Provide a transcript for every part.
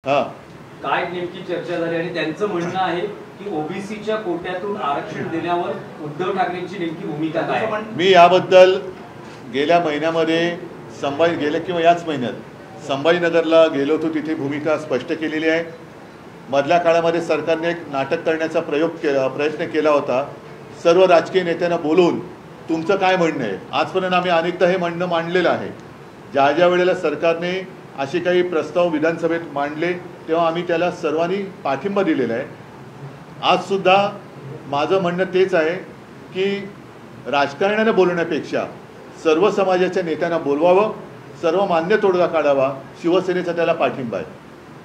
हां, काय नेमकी चर्चा झाली आणि त्यांचं म्हणणं आहे की ओबीसीच्या कोट्यातून आरक्षण देण्यावर उद्धव ठाकरेंची नेमकी भूमिका काय आहे? मी याबद्दल गेल्या महिन्यामध्ये गेल्या किंवा याच महिन्यात संभाजीनगरला गेलो होतो, तिथे भूमिका स्पष्ट केलेली आहे। मधल्या काळामध्ये सरकारने एक नाटक करण्याचा प्रयत्न केला होता। सर्व राजकीय नेत्यांना बोलून तुमचं काय म्हणणं आहे, आजपर्यंत आम्ही अनेकदा हे म्हणणं मांडलेलं आहे। ज्या ज्या वेळेला सरकारने असे काही प्रस्ताव विधानसभेत मांडले तेव्हा आम्ही त्याला सर्वांनी पाठिंबा दिलेला आहे। आज सुद्धा माझं म्हणणं तेच आहे की राजकारणाने बोलण्यापेक्षा सर्व समाजाच्या नेत्यांना बोलवावं, सर्व मान्य तोडगा काढावा, शिवसेनेचा त्याला पाठिंबा आहे।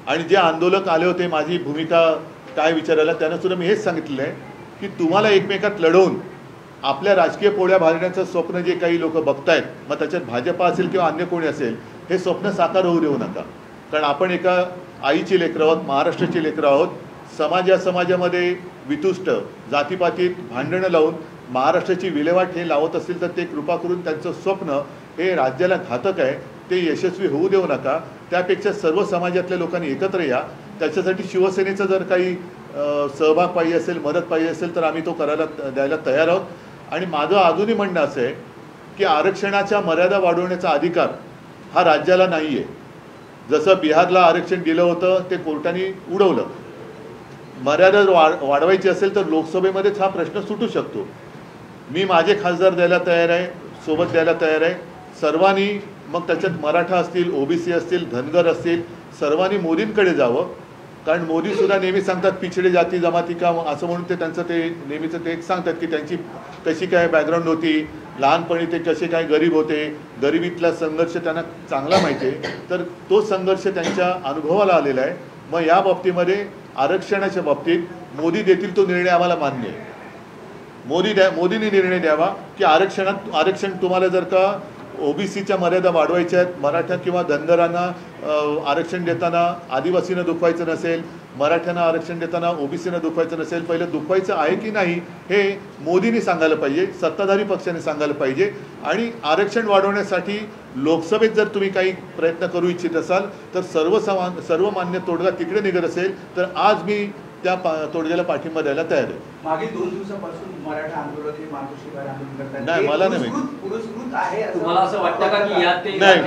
आणि जे आंदोलक आले होते माझी भूमिका काय विचारायला, त्यांना सुद्धा मी हेच सांगितलेलं आहे की तुम्हाला एकमेकात लढवून आपल्या राजकीय पोळ्या भाजण्याचं स्वप्न जे काही लोक बघतायत, मग त्याच्यात भाजपा असेल किंवा अन्य कोणी असेल, हे स्वप्न साकार होऊ देऊ नका। कारण आपण एका आईची लेकरं आहोत, महाराष्ट्राची लेकरं आहोत। समाजामध्ये वितुष्ट जातीपातीत भांडणं लावून महाराष्ट्राची विल्हेवाट हे लावत असतील तर ते कृपा करून त्यांचं स्वप्न हे राज्याला घातक आहे, ते यशस्वी होऊ देऊ नका। त्यापेक्षा सर्व समाजातल्या लोकांनी एकत्र या। त्याच्यासाठी शिवसेनेचा जर काही सहभाग पाहिजे असेल, मदत पाहिजे असेल तर आम्ही तो द्यायला तयार आहोत। आणि माझं अजूनही म्हणणं असं आहे की आरक्षणाच्या मर्यादा वाढवण्याचा अधिकार हा राज्याला नाही आहे। जसं बिहारला आरक्षण दिलं होतं ते कोर्टाने उडवलं। मर्यादा वाढवायची असेल तर लोकसभेमध्येच हा प्रश्न सुटू शकतो। मी माझे खासदार द्यायला तयार आहे, सोबत द्यायला तयार आहे। सर्वांनी, मग त्याच्यात मराठा असतील, ओबीसी असतील, धनगर असतील, सर्वांनी मोदींकडे जावं। कारण मोदी सुद्धा नेहमी सांगतात पिछडे जाती जमाती का, असं म्हणून ते त्यांचं ते नेहमीचं ते एक सांगतात की त्यांची कशी काय बॅकग्राऊंड होती, लहानपणी ते कसे काय गरीब होते, गरिबीतला संघर्ष त्यांना चांगला माहिती आहे। तर तो संघर्ष त्यांच्या अनुभवाला आलेला आहे। मग या बाबतीमध्ये आरक्षणाच्या बाबतीत मोदी देतील तो निर्णय आम्हाला मान्य आहे। मोदींनी निर्णय द्यावा की आरक्षण तुम्हाला जर का ओबीसीच्या मर्यादा वाढवायच्या आहेत, मराठा किंवा धनगरांना आरक्षण देताना आदिवासींना दुखवायचं नसेल, मराठ्यांना आरक्षण देताना ओबीसींना दुखवायचं नसेल, पहिलं दुखवायचं आहे की नाही हे मोदींनी सांगायला पाहिजे, सत्ताधारी पक्षाने सांगायला पाहिजे। आणि आरक्षण वाढवण्यासाठी लोकसभेत जर तुम्ही काही प्रयत्न करू इच्छित असाल तर सर्वमान्य तोडगा तिकडे निघत असेल तर आज मी त्या तोडग्याला पाठिंबा द्यायला तयार आहे। मागील 2 दिवसापासून मराठा आंदोलक हे मातोश्रीवर आंदोलन करतात। नाही, मला नाही पुरस्कृत आहे तुम्हाला असं वाटतं का की यात ते नाही,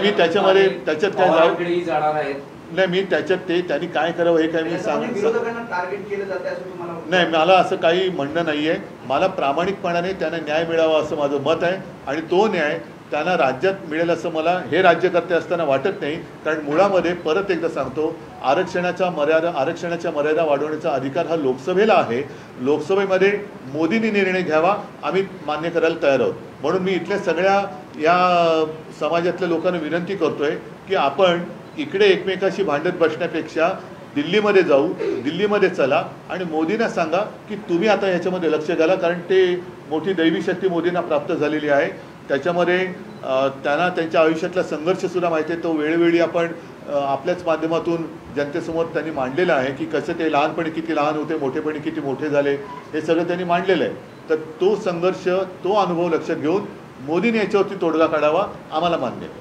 मी त्याच्यामध्ये त्याच्यात काय जाणार आहेत? नाही, मी त्याच्यात ते त्यांनी काय करावं हे काय मी विरोधकांना टार्गेट केलं जाते असं तुम्हाला? नाही, मला असं काही म्हणणं नाही आहे। मला प्रामाणिकपणाने त्यांना न्याय मिळावा असं माझं मत आहे आणि तो न्याय त्यांना राज्यात मिळेल असं मला हे राज्यकर्ते असताना वाटत नाही। कारण मुळामध्ये परत एकदा सांगतो, आरक्षणाच्या मर्यादा वाढवण्याचा अधिकार हा लोकसभेला आहे। लोकसभेमध्ये मोदींनी निर्णय घ्यावा, आम्ही मान्य करायला तयार आहोत। म्हणून मी इथल्या सगळ्या या समाजातल्या लोकांना विनंती करतोय की आपण इकडे एकमेकाशी भांडत बसण्यापेक्षा दिल्लीमध्ये जाऊ, दिल्लीमध्ये चला आणि मोदींना सांगा की तुम्ही आता ह्याच्यामध्ये लक्ष घाला। कारण ते मोठी दैवी शक्ती मोदींना प्राप्त झालेली आहे। त्याच्यामध्ये त्यांना त्यांच्या आयुष्यातला संघर्षसुद्धा माहिती आहे। तो वेळोवेळी आपण आपल्याच माध्यमातून जनतेसमोर त्यांनी मांडलेलं आहे की कसं ते लहानपणी किती लहान होते, मोठेपणी किती मोठे झाले, हे सगळं त्यांनी मांडलेलं आहे। तर तो संघर्ष, तो अनुभव लक्षात घेऊन मोदींनी याच्यावरती तोडगा काढावा, आम्हाला मान्य आहे।